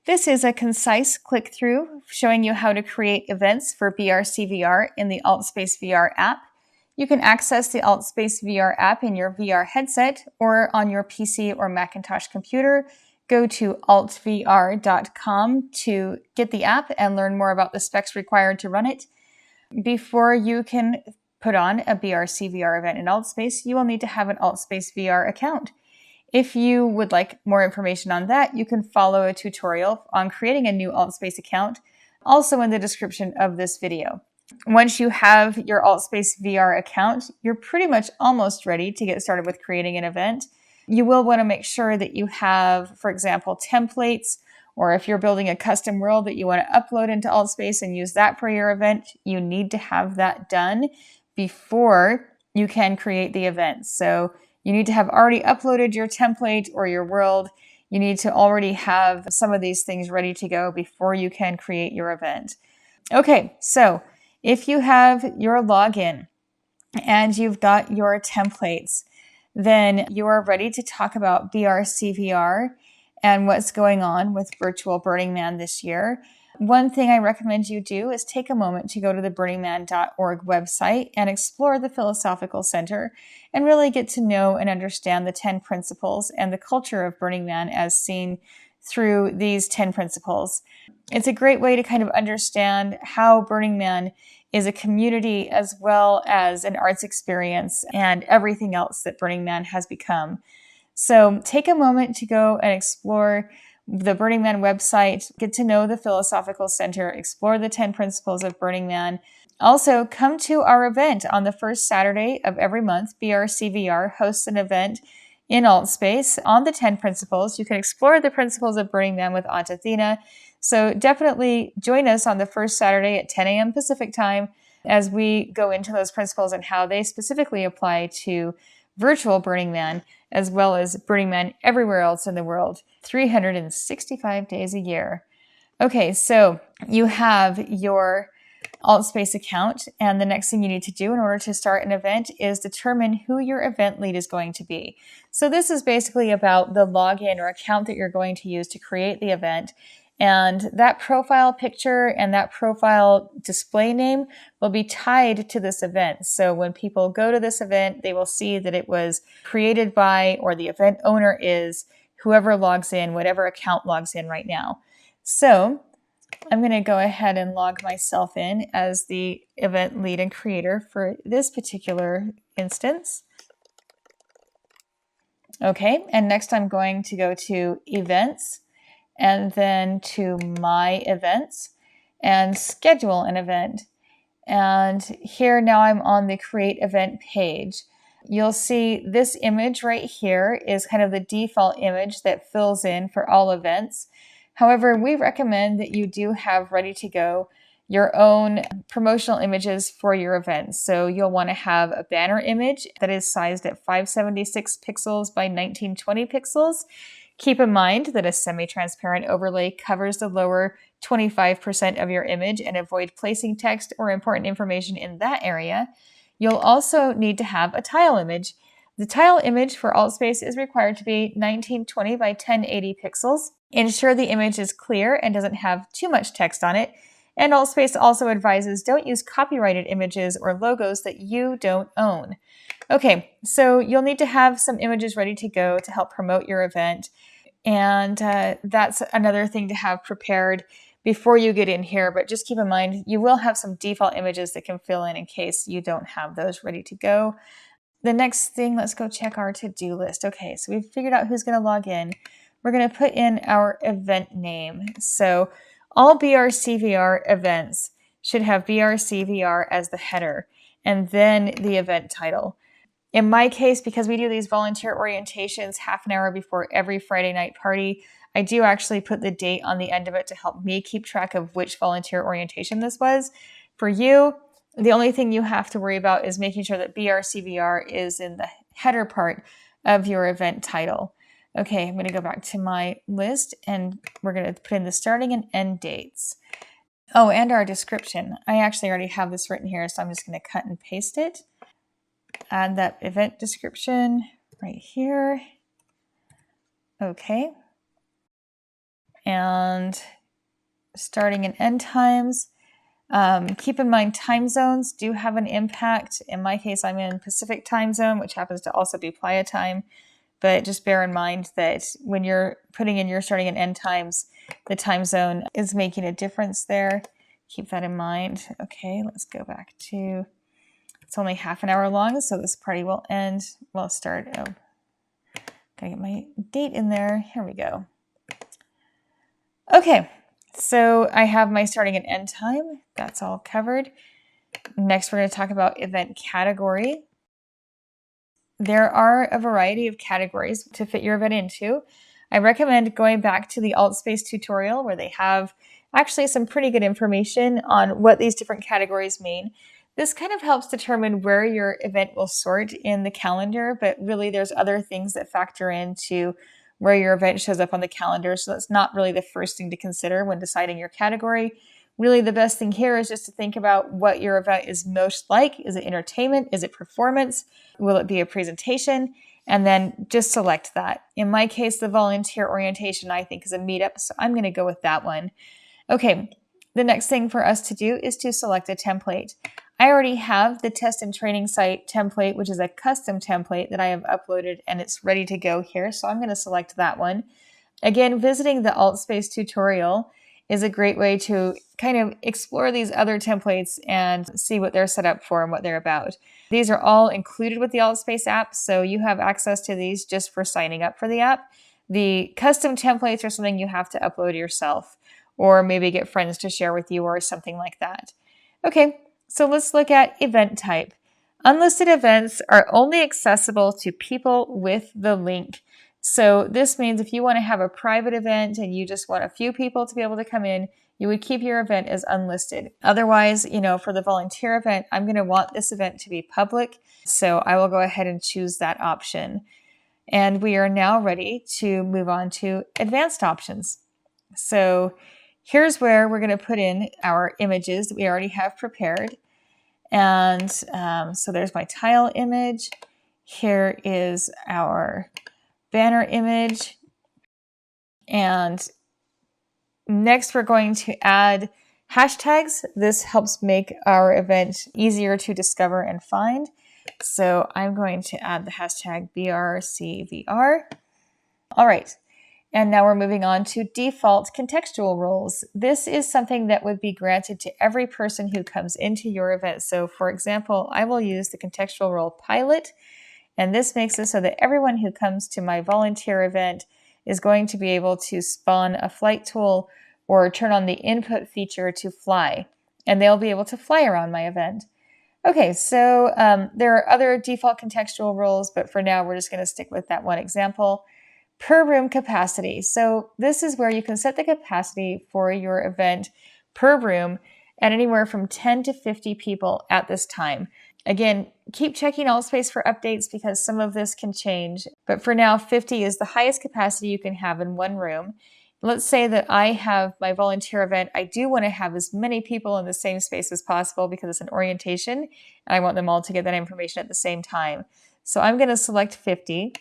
This is a concise click-through showing you how to create events for BRCvr in the AltspaceVR app. You can access the AltspaceVR app in your VR headset or on your PC or Macintosh computer. Go to altvr.com to get the app and learn more about the specs required to run it. Before you can put on a BRCvr event in Altspace, you will need to have an AltspaceVR account. If you would like more information on that, you can follow a tutorial on creating a new Altspace account, also in the description of this video. Once you have your AltspaceVR account, you're pretty much almost ready to get started with creating an event. You will want to make sure that you have, for example, templates, or if you're building a custom world that you want to upload into Altspace and use that for your event, you need to have that done before you can create the event. So you need to have already uploaded your template or your world. You need to already have some of these things ready to go before you can create your event. Okay, so if you have your login and you've got your templates, then you are ready to talk about BRCvr and what's going on with Virtual Burning Man this year. One thing I recommend you do is take a moment to go to the burningman.org website and explore the Philosophical Center and really get to know and understand the 10 principles and the culture of Burning Man as seen through these 10 principles. It's a great way to kind of understand how Burning Man is a community as well as an arts experience and everything else that Burning Man has become. So take a moment to go and explore the Burning Man website, get to know the Philosophical Center, explore the 10 principles of Burning Man. Also, come to our event on the first Saturday of every month. BRCvr hosts an event in Altspace on the 10 principles. You can explore the principles of Burning Man with Aunt Athena. So definitely join us on the first Saturday at 10 a.m. Pacific time as we go into those principles and how they specifically apply to virtual Burning Man, as well as Burning Man everywhere else in the world, 365 days a year. Okay, so you have your Altspace account, and the next thing you need to do in order to start an event is determine who your event lead is going to be. So this is basically about the login or account that you're going to use to create the event. And that profile picture and that profile display name will be tied to this event. So when people go to this event, they will see that it was created by, or the event owner is, whoever logs in, whatever account logs in right now. So I'm going to go ahead and log myself in as the event lead and creator for this particular instance. Okay, and next I'm going to go to Events, and then to My Events and schedule an event. And here now I'm on the Create Event page. You'll see this image right here is kind of the default image that fills in for all events. However, we recommend that you do have ready to go your own promotional images for your events. So you'll want to have a banner image that is sized at 576 pixels by 1920 pixels. Keep in mind that a semi-transparent overlay covers the lower 25% of your image and avoid placing text or important information in that area. You'll also need to have a tile image. The tile image for Altspace is required to be 1920 by 1080 pixels. Ensure the image is clear and doesn't have too much text on it. And Altspace also advises don't use copyrighted images or logos that you don't own. Okay, so you'll need to have some images ready to go to help promote your event. And that's another thing to have prepared before you get in here. But just keep in mind, you will have some default images that can fill in case you don't have those ready to go. The next thing, let's go check our to-do list. Okay, so we've figured out who's going to log in. We're going to put in our event name. So all BRCvr events should have BRCvr as the header and then the event title. In my case, because we do these volunteer orientations half an hour before every Friday night party, I do actually put the date on the end of it to help me keep track of which volunteer orientation this was. For you, the only thing you have to worry about is making sure that BRCvr is in the header part of your event title. Okay, I'm going to go back to my list and we're going to put in the starting and end dates. Oh, and our description. I actually already have this written here, so I'm just going to cut and paste it. Add that event description right here. Okay. and starting and end times. Keep in mind time zones do have an impact. In my case, I'm in Pacific time zone, which happens to also be Playa time. But just bear in mind that when you're putting in your starting and end times, the time zone is making a difference there. Keep that in mind. Okay, let's go back to, it's only half an hour long, so this party will end, well, start, gotta get my date in there. Here we go. Okay, so I have my starting and end time. That's all covered. Next, we're going to talk about event category. There are a variety of categories to fit your event into. I recommend going back to the Altspace tutorial where they have actually some pretty good information on what these different categories mean. This kind of helps determine where your event will sort in the calendar, but really there's other things that factor into where your event shows up on the calendar. So that's not really the first thing to consider when deciding your category. Really, the best thing here is just to think about what your event is most like. Is it entertainment? Is it performance? Will it be a presentation? And then just select that. In my case, the volunteer orientation, I think, is a meetup, so I'm going to go with that one. Okay, the next thing for us to do is to select a template. I already have the test and training site template, which is a custom template that I have uploaded, and it's ready to go here, so I'm going to select that one. Again, visiting the Altspace tutorial is a great way to kind of explore these other templates and see what they're set up for and what they're about. These are all included with the Altspace app, so you have access to these just for signing up for the app. The custom templates are something you have to upload yourself, or maybe get friends to share with you or something like that. Okay, so let's look at event type. Unlisted events are only accessible to people with the link. So this means if you want to have a private event and you just want a few people to be able to come in, you would keep your event as unlisted. Otherwise, for the volunteer event, I'm going to want this event to be public. So I will go ahead and choose that option. And we are now ready to move on to advanced options. So here's where we're going to put in our images that we already have prepared. And so there's my tile image. Here is our banner image. And next we're going to add hashtags. This helps make our event easier to discover and find. So I'm going to add the hashtag BRCvr. All right. And now we're moving on to default contextual roles. This is something that would be granted to every person who comes into your event. So for example, I will use the contextual role pilot. And this makes it so that everyone who comes to my volunteer event is going to be able to spawn a flight tool or turn on the input feature to fly. And they'll be able to fly around my event. Okay, so there are other default contextual roles, but for now we're just going to stick with that one example. Per room capacity. So this is where you can set the capacity for your event per room at anywhere from 10 to 50 people at this time. Again, keep checking Altspace for updates because some of this can change. But for now, 50 is the highest capacity you can have in one room. Let's say that I have my volunteer event. I do want to have as many people in the same space as possible because it's an orientation and I want them all to get that information at the same time. So I'm going to select 50.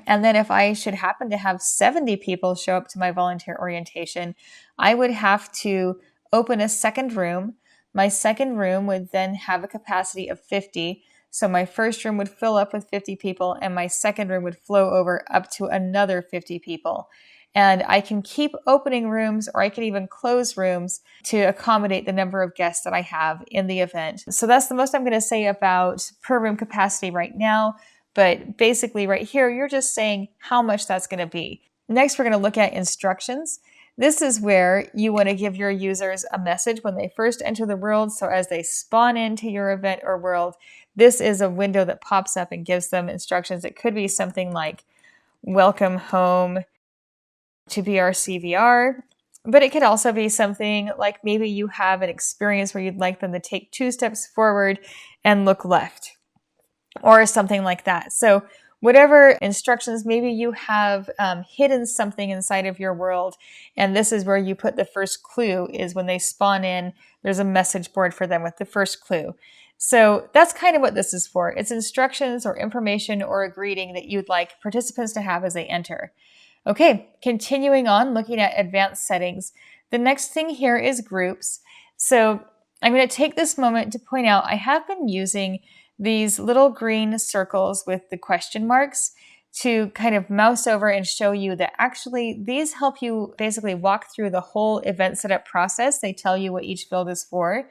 And then if I should happen to have 70 people show up to my volunteer orientation, I would have to open a second room. My second room would then have a capacity of 50. So my first room would fill up with 50 people and my second room would flow over up to another 50 people. And I can keep opening rooms or I can even close rooms to accommodate the number of guests that I have in the event. So that's the most I'm going to say about per room capacity right now. But basically right here, you're just saying how much that's going to be. Next, we're going to look at instructions. This is where you want to give your users a message when they first enter the world. So as they spawn into your event or world, this is a window that pops up and gives them instructions. It could be something like, welcome home to BRCvr. But it could also be something like maybe you have an experience where you'd like them to take 2 steps forward and look left, or something like that. So whatever instructions, maybe you have hidden something inside of your world, and this is where you put the first clue, is when they spawn in, there's a message board for them with the first clue. So that's kind of what this is for. It's instructions or information or a greeting that you'd like participants to have as they enter. Okay, continuing on, looking at advanced settings. The next thing here is groups. So I'm going to take this moment to point out I have been using these little green circles with the question marks to kind of mouse over and show you that actually these help you basically walk through the whole event setup process. They tell you what each field is for.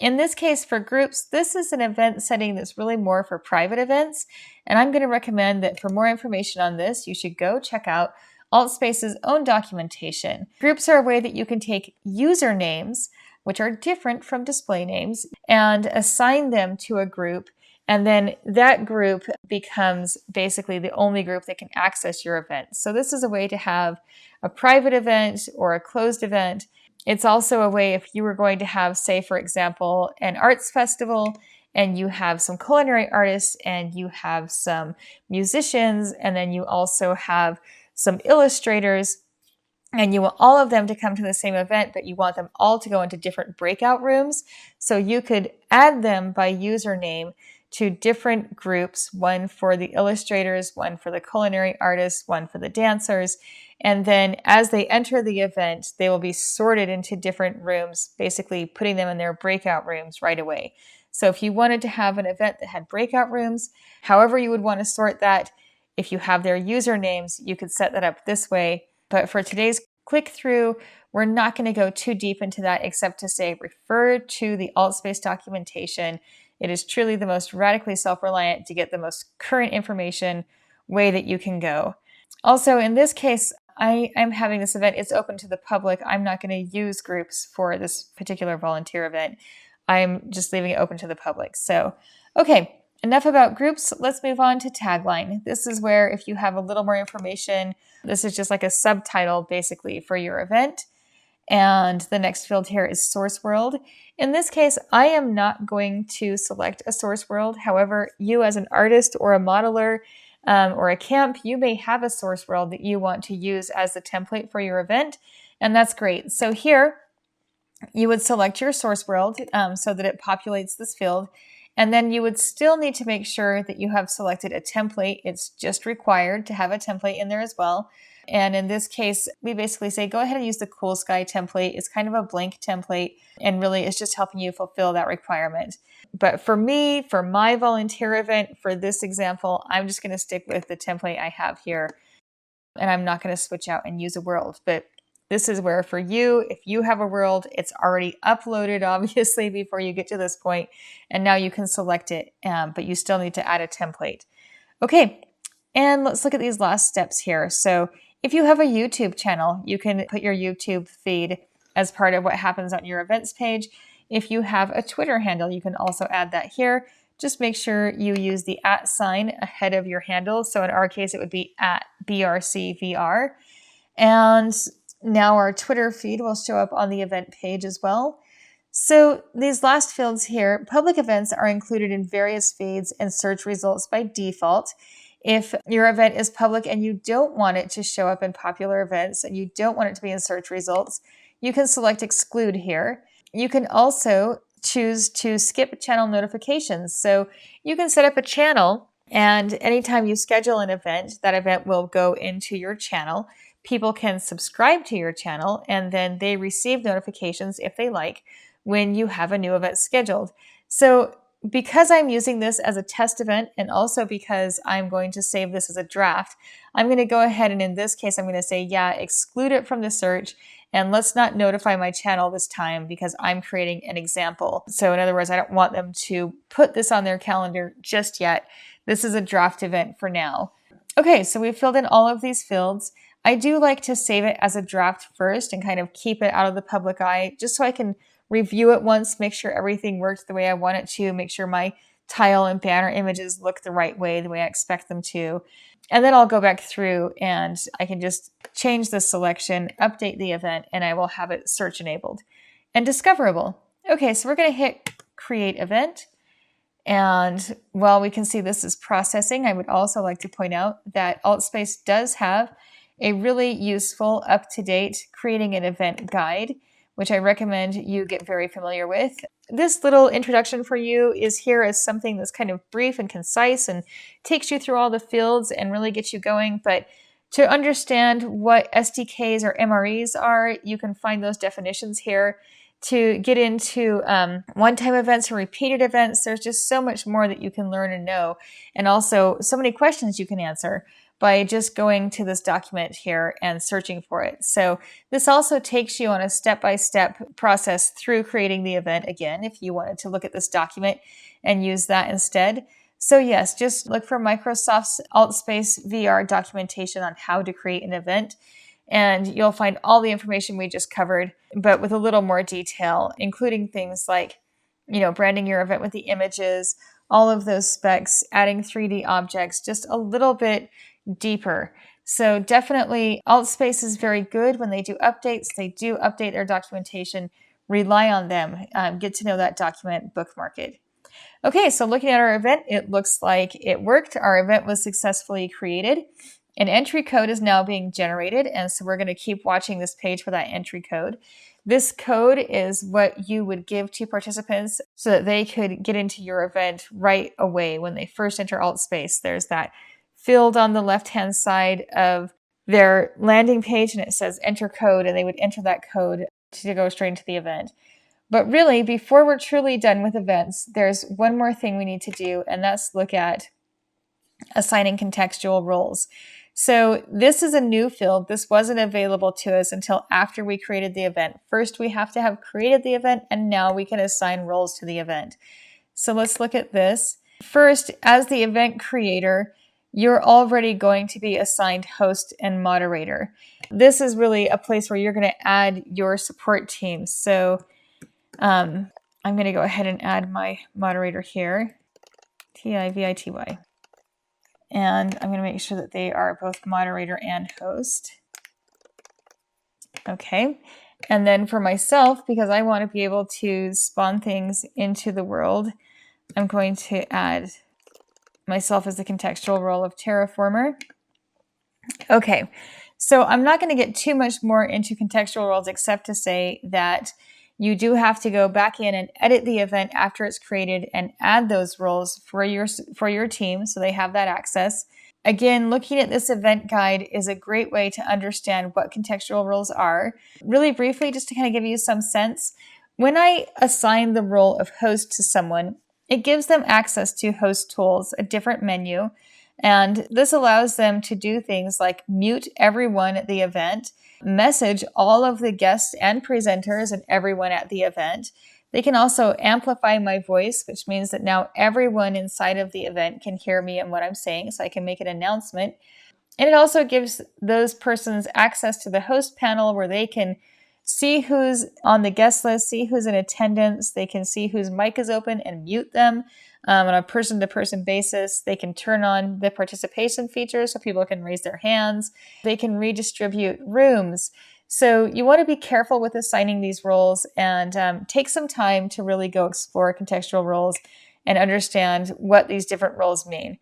In this case, for groups, this is an event setting that's really more for private events. And I'm going to recommend that for more information on this, you should go check out Altspace's own documentation. Groups are a way that you can take usernames, which are different from display names, and assign them to a group. And then that group becomes basically the only group that can access your event. So this is a way to have a private event or a closed event. It's also a way if you were going to have, say, for example, an arts festival, and you have some culinary artists and you have some musicians, and then you also have some illustrators, and you want all of them to come to the same event, but you want them all to go into different breakout rooms. So you could add them by username to different groups, one for the illustrators, one for the culinary artists, one for the dancers. And then as they enter the event, they will be sorted into different rooms, basically putting them in their breakout rooms right away. So if you wanted to have an event that had breakout rooms, however you would want to sort that, if you have their usernames, you could set that up this way. But for today's click through, we're not going to go too deep into that except to say refer to the Altspace documentation. It is truly the most radically self-reliant to get the most current information way that you can go. Also, in this case, I'm having this event. It's open to the public. I'm not going to use groups for this particular volunteer event. I'm just leaving it open to the public. So, okay. Enough about groups. Let's move on to Tagline. This is where if you have a little more information, this is just like a subtitle basically for your event. And the next field here is source world. In this case, I am not going to select a source world. However, you as an artist or a modeler or a camp, you may have a source world that you want to use as the template for your event. And that's great. So here, you would select your source world so that it populates this field. And then you would still need to make sure that you have selected a template. It's just required to have a template in there as well. And in this case, we basically say, go ahead and use the Cool Sky template. It's kind of a blank template, and really it's just helping you fulfill that requirement. But for me, for my volunteer event, for this example, I'm just going to stick with the template I have here. And I'm not going to switch out and use a world. But this is where for you, if you have a world, it's already uploaded, obviously, before you get to this point, and now you can select it, but you still need to add a template. Okay, and let's look at these last steps here. So if you have a YouTube channel, you can put your YouTube feed as part of what happens on your events page. If you have a Twitter handle, you can also add that here. Just make sure you use the @ sign ahead of your handle. So in our case, it would be @BRCvr. And now our Twitter feed will show up on the event page as well. So these last fields here, public events are included in various feeds and search results by default. If your event is public and you don't want it to show up in popular events and you don't want it to be in search results, you can select exclude here. You can also choose to skip channel notifications. So you can set up a channel, and anytime you schedule an event, that event will go into your channel. People can subscribe to your channel, and then they receive notifications if they like when you have a new event scheduled. So because I'm using this as a test event, and also because I'm going to save this as a draft, I'm going to go ahead and in this case, I'm going to say, yeah, exclude it from the search, and let's not notify my channel this time because I'm creating an example. So in other words, I don't want them to put this on their calendar just yet. This is a draft event for now. Okay, so we've filled in all of these fields. I do like to save it as a draft first and kind of keep it out of the public eye just so I can review it once, make sure everything works the way I want it to, make sure my tile and banner images look the right way, the way I expect them to. And then I'll go back through and I can just change the selection, update the event, and I will have it search enabled and discoverable. Okay, so we're going to hit create event. And while we can see this is processing, I would also like to point out that Altspace does have a really useful, up-to-date creating an event guide, which I recommend you get very familiar with. This little introduction for you is here as something that's kind of brief and concise and takes you through all the fields and really gets you going. But To understand what SDKs or MREs are, you can find those definitions here. To get into one-time events or repeated events, there's just so much more that you can learn and know, and also so many questions you can answer by just going to this document here and searching for it. So this also takes you on a step-by-step process through creating the event again, if you wanted to look at this document and use that instead. So yes, just look for Microsoft's AltspaceVR documentation on how to create an event, and you'll find all the information we just covered, but with a little more detail, including things like, branding your event with the images, all of those specs, adding 3D objects, just a little bit deeper. So definitely Altspace is very good when they do updates. They do update their documentation. Rely on them. Get to know that document, bookmark it. Okay, so looking at our event, it looks like it worked. Our event was successfully created. An entry code is now being generated, and so we're going to keep watching this page for that entry code. This code is what you would give to participants so that they could get into your event right away when they first enter Altspace. There's that field on the left-hand side of their landing page, and it says enter code, and they would enter that code to go straight into the event. But really, before we're truly done with events, there's one more thing we need to do, and that's look at assigning contextual roles. So this is a new field. This wasn't available to us until after we created the event. First, we have to have created the event, and now we can assign roles to the event. So let's look at this. First, as the event creator, you're already going to be assigned host and moderator. This is really a place where you're going to add your support team. So I'm going to go ahead and add my moderator here, T-I-V-I-T-Y. And I'm going to make sure that they are both moderator and host. Okay. And then for myself, because I want to be able to spawn things into the world, I'm going to add myself as the contextual role of terraformer. Okay. So I'm not going to get too much more into contextual roles except to say that you do have to go back in and edit the event after it's created and add those roles for your team so they have that access. Again, looking at this event guide is a great way to understand what contextual roles are. Really briefly, just to kind of give you some sense, when I assign the role of host to someone, it gives them access to host tools, a different menu, and this allows them to do things like mute everyone at the event, message all of the guests and presenters and everyone at the event. They can also amplify my voice, which means that now everyone inside of the event can hear me and what I'm saying, so I can make an announcement. And it also gives those persons access to the host panel where they can see who's on the guest list, see who's in attendance. They can see whose mic is open and mute them on a person-to-person basis. They can turn on the participation feature so people can raise their hands. They can redistribute rooms. So you want to be careful with assigning these roles and take some time to really go explore contextual roles and understand what these different roles mean.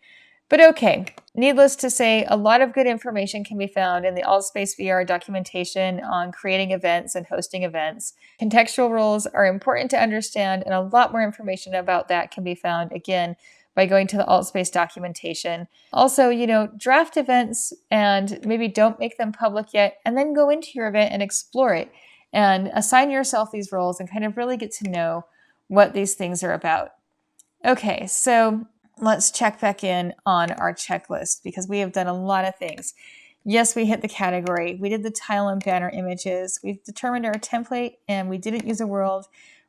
But okay, needless to say, a lot of good information can be found in the AltspaceVR documentation on creating events and hosting events. Contextual roles are important to understand, and a lot more information about that can be found, again, by going to the Altspace documentation. Also, draft events and maybe don't make them public yet, and then go into your event and explore it and assign yourself these roles and kind of really get to know what these things are about. Okay, so let's check back in on our checklist because we have done a lot of things. Yes, we hit the category. We did the tile and banner images. We've determined our template and we didn't use a world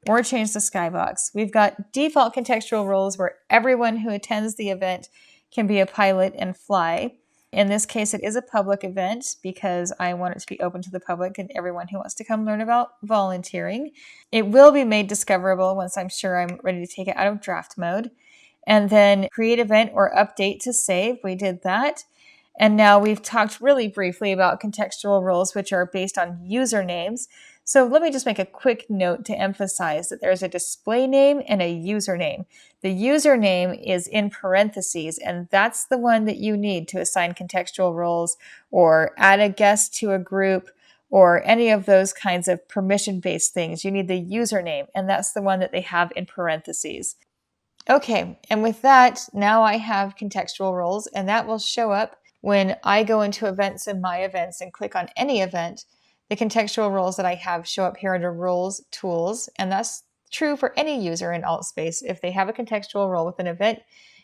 or change the skybox. We've got default contextual roles where everyone who attends the event can be a pilot and fly. In this case, it is a public event because I want it to be open to the public and everyone who wants to come learn about volunteering. It will be made discoverable once I'm sure I'm ready to take it out of draft mode. And then create event or update to save. We did that. And now we've talked really briefly about contextual roles, which are based on usernames. So let me just make a quick note to emphasize that there's a display name and a username. The username is in parentheses, and that's the one that you need to assign contextual roles or add a guest to a group or any of those kinds of permission-based things. You need the username, and that's the one that they have in parentheses. Okay, and with that, now I have contextual roles, and that will show up when I go into events in my events and click on any event, the contextual roles that I have show up here under Roles Tools, and that's true for any user in Altspace. If they have a contextual role with an event,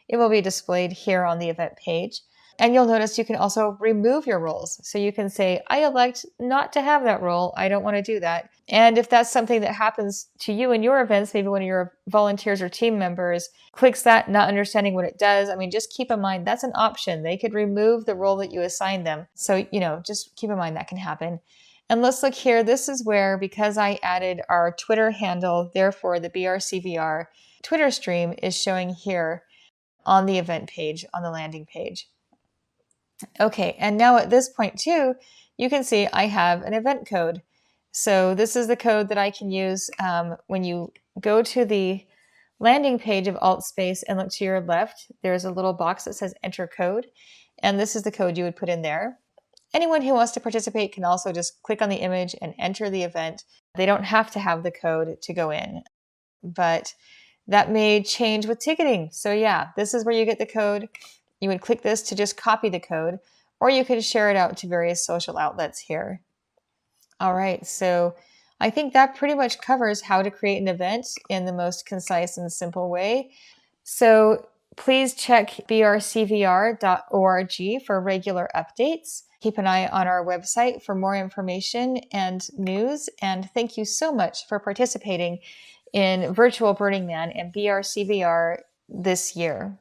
it will be displayed here on the event page. And you'll notice you can also remove your roles. So you can say, I elect not to have that role. I don't want to do that. And if that's something that happens to you in your events, maybe one of your volunteers or team members clicks that, not understanding what it does, I mean, just keep in mind that's an option. They could remove the role that you assigned them. So, just keep in mind that can happen. And let's look here. This is where, because I added our Twitter handle, therefore the BRCvr Twitter stream is showing here on the event page, on the landing page. Okay, and now at this point too, you can see I have an event code. So this is the code that I can use when you go to the landing page of Altspace and look to your left. There's a little box that says enter code, and this is the code you would put in there. Anyone who wants to participate can also just click on the image and enter the event. They don't have to have the code to go in, but that may change with ticketing. So yeah, this is where you get the code. You would click this to just copy the code, or you could share it out to various social outlets here. All right, so I think that pretty much covers how to create an event in the most concise and simple way. So please check brcvr.org for regular updates. Keep an eye on our website for more information and news. And thank you so much for participating in Virtual Burning Man and BRCvr this year.